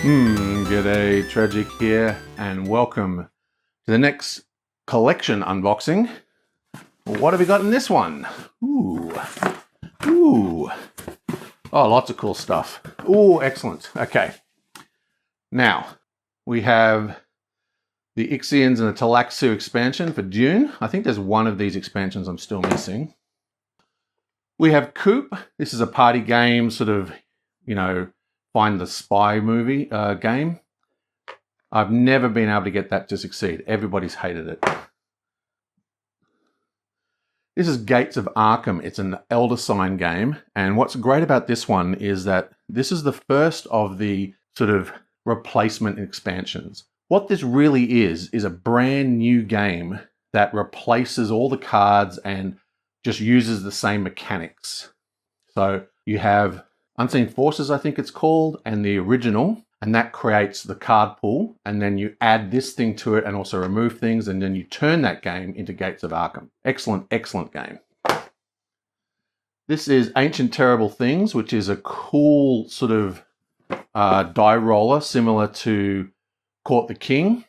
G'day, Tragic here, and welcome to the next collection unboxing. What have we got in this one? Ooh. Oh, lots of cool stuff. Ooh, excellent. Okay. Now, we have the Ixians and the Talaxu expansion for Dune. I think there's one of these expansions I'm still missing. We have Coop. This is a party game, sort of, find the spy movie game. I've never been able to get that to succeed. Everybody's hated it. This is Gates of Arkham. It's an Elder Sign game. And what's great about this one is that this is the first of the sort of replacement expansions. What this really is a brand new game that replaces all the cards and just uses the same mechanics. So you have Unseen Forces, I think it's called, and the original, and that creates the card pool, and then you add this thing to it and also remove things, and then you turn that game into Gates of Arkham. Excellent, excellent game. This is Ancient Terrible Things, which is a cool sort of die roller similar to Court the King.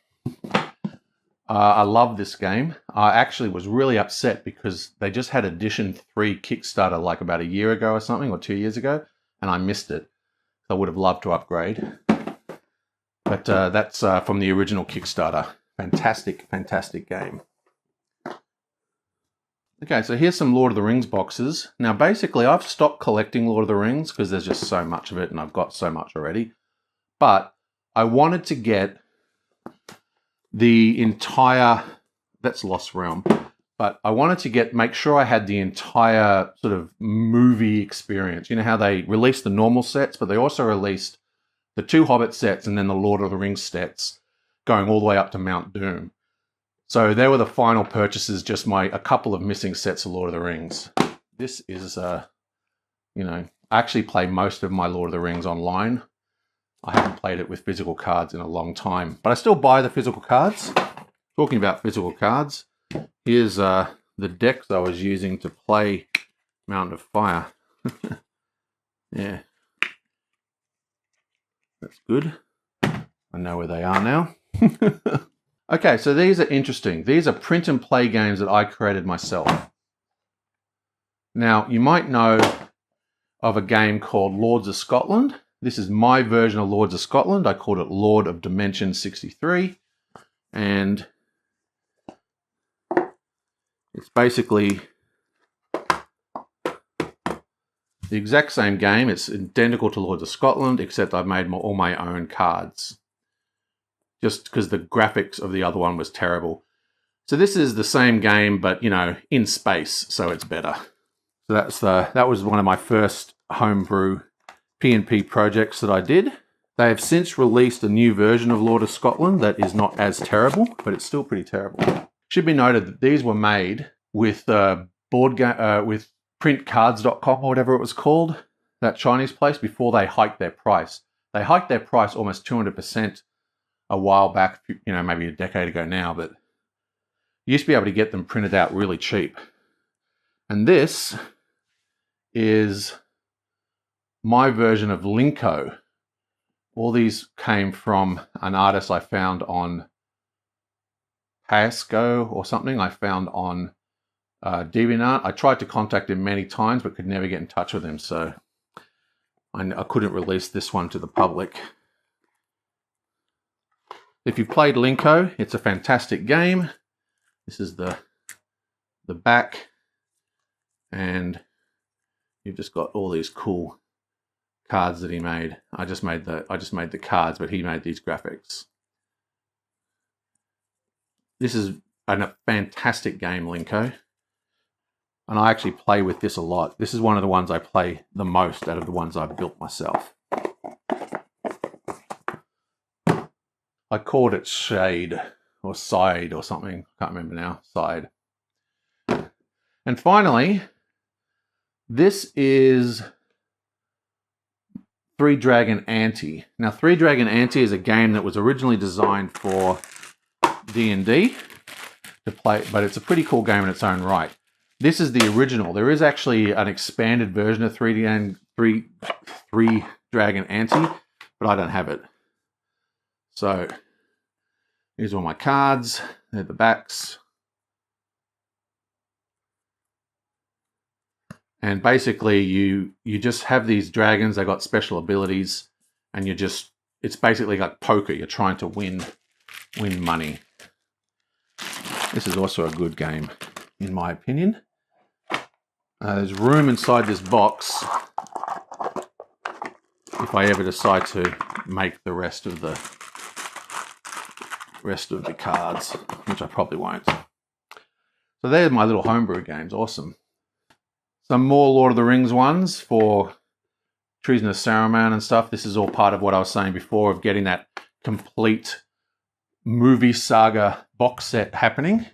I love this game. I actually was really upset because they just had Edition 3 Kickstarter like about a year ago or something, or 2 years ago, and I missed it. I would have loved to upgrade. But that's from the original Kickstarter. Fantastic, fantastic game. Okay, so here's some Lord of the Rings boxes. Now, basically, I've stopped collecting Lord of the Rings because there's just so much of it and I've got so much already. But I wanted to get the entire... That's Lost Realm. But I wanted to make sure I had the entire sort of movie experience. You know how they released the normal sets, but they also released the 2 Hobbit sets and then the Lord of the Rings sets going all the way up to Mount Doom. So they were the final purchases, just a couple of missing sets of Lord of the Rings. This is, I actually play most of my Lord of the Rings online. I haven't played it with physical cards in a long time, but I still buy the physical cards. Talking about physical cards, here's the decks I was using to play Mountain of Fire. Yeah. That's good. I know where they are now. Okay, so these are interesting. These are print and play games that I created myself. Now, you might know of a game called Lords of Scotland. This is my version of Lords of Scotland. I called it Lord of Dimension 63. And it's basically the exact same game. It's identical to Lords of Scotland, except I've made all my own cards. Just because the graphics of the other one was terrible. So this is the same game, but, in space, so it's better. So that was one of my first homebrew P&P projects that I did. They have since released a new version of Lord of Scotland that is not as terrible, but it's still pretty terrible. Should be noted that these were made with with printcards.com or whatever it was called, that Chinese place, before they hiked their price. They hiked their price almost 200% a while back, maybe a decade ago now, but you used to be able to get them printed out really cheap. And this is my version of Linko. All these came from an artist I found on Pasco or something. I found on DeviantArt. I tried to contact him many times, but could never get in touch with him, so I couldn't release this one to the public. If you've played Linko, it's a fantastic game. This is the back, and you've just got all these cool cards that he made. I just made the cards, but he made these graphics. This is a fantastic game, Linko. And I actually play with this a lot. This is one of the ones I play the most out of the ones I've built myself. I called it Shade or Side or something. I can't remember now. Side. And finally, this is Three Dragon Ante. Now, Three Dragon Ante is a game that was originally designed for D&D to play, but it's a pretty cool game in its own right. This is the original. There is actually an expanded version of Three Dragon Ante, but I don't have it. So here's all my cards. They're the backs. And basically you just have these dragons. They got special abilities, and it's basically like poker. You're trying to win money. This is also a good game, in my opinion. There's room inside this box if I ever decide to make the rest of the cards, which I probably won't. So there's my little homebrew games. Awesome. Some more Lord of the Rings ones for Treason of Saruman and stuff. This is all part of what I was saying before of getting that complete movie saga box set happening.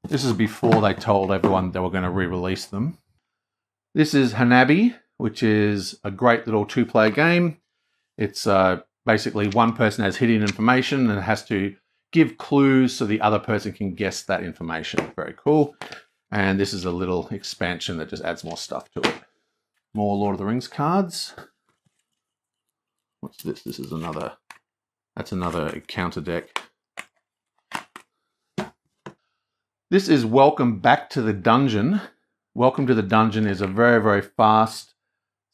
This is before they told everyone they were going to re-release them. This is Hanabi, which is a great little 2-player game. It's basically one person has hidden information and has to give clues so the other person can guess that information. Very cool. And this is a little expansion that just adds more stuff to it. More Lord of the Rings cards. What's this? This is that's another counter deck. This is Welcome Back to the Dungeon. Welcome to the Dungeon is a very, very fast,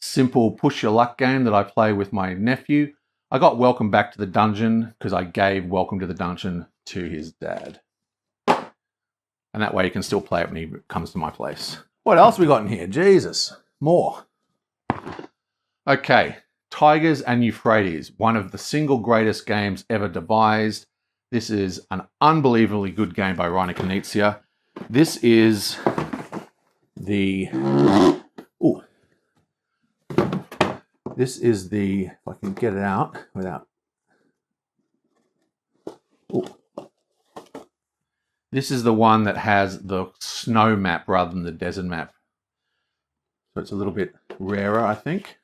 simple push your luck game that I play with my nephew. I got Welcome Back to the Dungeon because I gave Welcome to the Dungeon to his dad. And that way you can still play it when he comes to my place. What else we got in here? Jesus, more. Okay, Tigers and Euphrates, one of the single greatest games ever devised. This is an unbelievably good game by Reiner Knizia. This is the... Ooh. This is the... If I can get it out without... Ooh. This is the one that has the snow map rather than the desert map. So it's a little bit rarer, I think.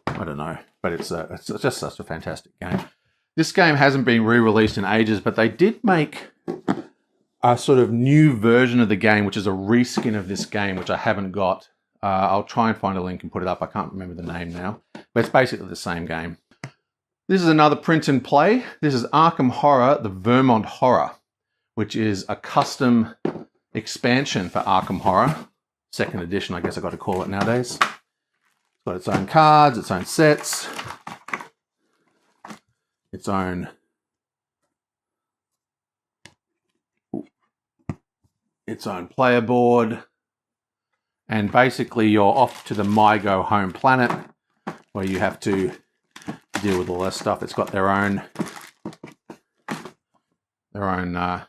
I don't know, but it's just such a fantastic game. This game hasn't been re-released in ages, but they did make a sort of new version of the game, which is a reskin of this game, which I haven't got. I'll try and find a link and put it up. I can't remember the name now, but it's basically the same game. This is another print and play. This is Arkham Horror, the Vermont Horror, which is a custom expansion for Arkham Horror. Second edition, I guess I've got to call it nowadays. It's got its own cards, its own sets, its own player board, and basically you're off to the MyGo home planet where you have to deal with all that stuff. It's got their own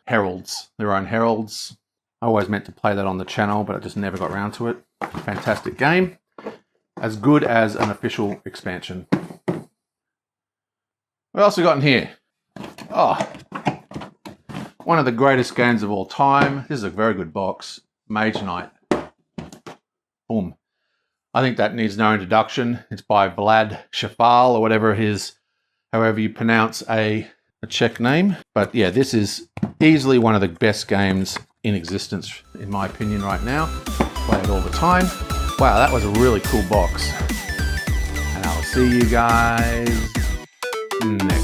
heralds. I always meant to play that on the channel, but I just never got around to it. Fantastic game. As good as an official expansion. What else we got in here? Oh, one of the greatest games of all time. This is a very good box. Mage Knight. Boom. I think that needs no introduction. It's by Vlad Shafal or whatever however you pronounce a Czech name. But yeah, this is easily one of the best games in existence, in my opinion, right now. Play it all the time. Wow, that was a really cool box. And I'll see you guys next